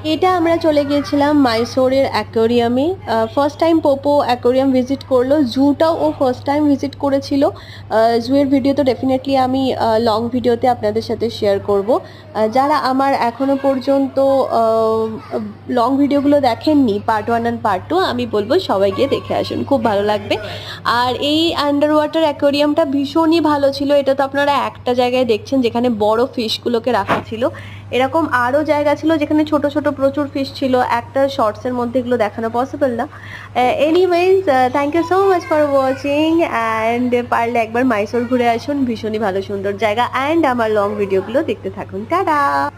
এটা আমরা চলে গিয়েছিলাম মাইসোরের অ্যাকোয়ারিয়ামে। First time Popo aquarium visit করলো। জুটাও ও ফার্স্ট টাইম ভিজিট করেছিল। জুয়ের ভিডিও তো ডেফিনেটলি আমি লং ভিডিওতে আপনাদের সাথে শেয়ার করব। যারা আমার এখনো পর্যন্ত লং ভিডিওগুলো দেখেননি, পার্ট 1 অ্যান্ড পার্ট 2, আমি বলবো সবাই গিয়ে দেখে আসুন, খুব ভালো লাগবে। আর এই আন্ডার ওয়াটার অ্যাকোয়ারিয়ামটা ভীষণই ভালো ছিল। এটা তো আপনারা একটা জায়গায় দেখছেন যেখানে বড় ফিশগুলোকে রাখা ছিল। এরকম আরও জায়গা ছিল যেখানে ছোট ছোট প্রচুর ফিশ ছিল। একটা শর্টসের মধ্যে এগুলো দেখানো পসিবল না। Anyways, thank you so much for watching, and পারলে একবার মাইসোর ঘুরে আসুন, ভীষণই ভালো সুন্দর জায়গা। অ্যান্ড আমার লং ভিডিওগুলো দেখতে থাকুন। টাটা।